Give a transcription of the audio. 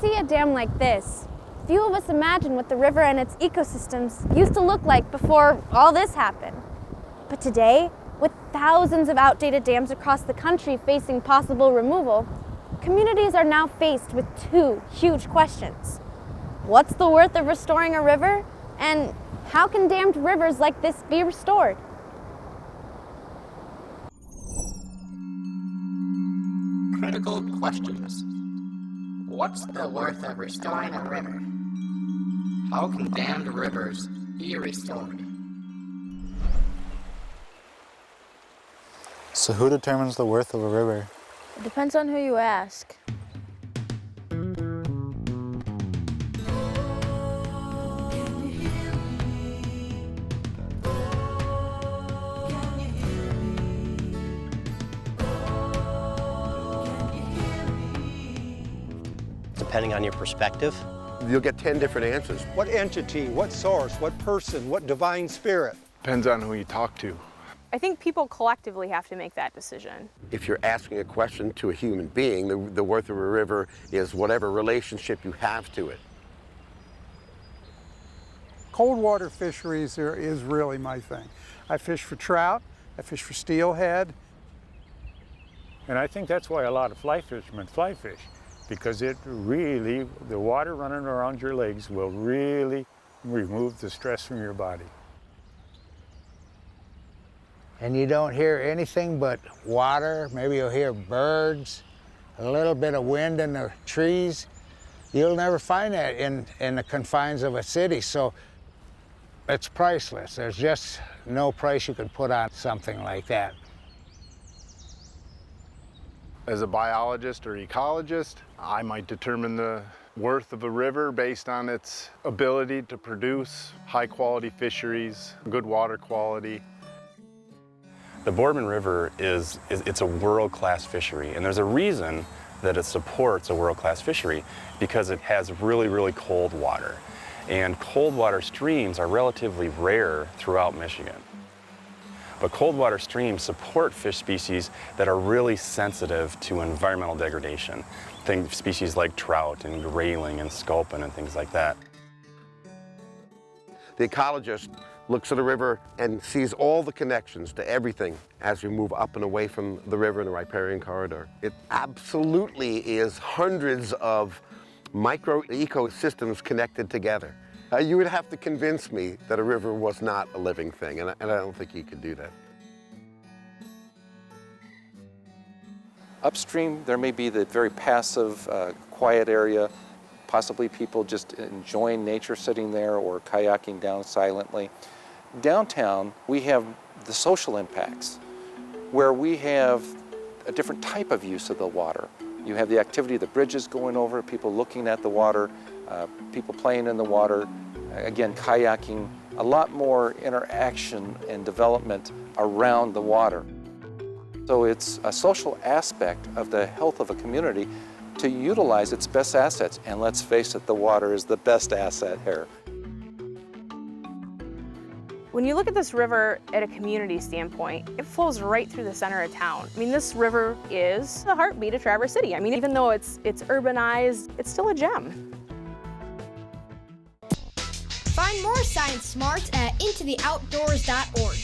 see a dam like this, few of us imagine what the river and its ecosystems used to look like before all this happened. But today, with thousands of outdated dams across the country facing possible removal, communities are now faced with two huge questions. What's the worth of restoring a river? And how can dammed rivers like this be restored? Critical questions. What's the worth of restoring a river? How can dammed rivers be restored? So who determines the worth of a river? It depends on who you ask. Depending on your perspective. You'll get 10 different answers. What entity, what source, what person, what divine spirit? Depends on who you talk to. I think people collectively have to make that decision. If you're asking a question to a human being, the worth of a river is whatever relationship you have to it. Cold water fisheries is really my thing. I fish for trout, I fish for steelhead. And I think that's why a lot of fly fishermen fly fish, because it really, the water running around your legs will really remove the stress from your body. And you don't hear anything but water. Maybe you'll hear birds, a little bit of wind in the trees. You'll never find that in the confines of a city, so it's priceless. There's just no price you could put on something like that. As a biologist or ecologist, I might determine the worth of a river based on its ability to produce high-quality fisheries, good water quality. The Boardman River it's a world-class fishery, and there's a reason that it supports a world-class fishery, because it has really, really cold water. And cold water streams are relatively rare throughout Michigan. But cold water streams support fish species that are really sensitive to environmental degradation. Think species like trout and grayling and sculpin and things like that. The ecologist looks at a river and sees all the connections to everything as we move up and away from the river in the riparian corridor. It absolutely is hundreds of micro ecosystems connected together. You would have to convince me that a river was not a living thing, and I don't think you could do that. Upstream, there may be the very passive, quiet area, possibly people just enjoying nature sitting there or kayaking down silently. Downtown, we have the social impacts, where we have a different type of use of the water. You have the activity of the bridges going over, people looking at the water, people playing in the water, again, kayaking, a lot more interaction and development around the water. So it's a social aspect of the health of a community to utilize its best assets. And let's face it, the water is the best asset here. When you look at this river at a community standpoint, it flows right through the center of town. I mean, this river is the heartbeat of Traverse City. I mean, even though it's urbanized, it's still a gem. Find more science smarts at intotheoutdoors.org.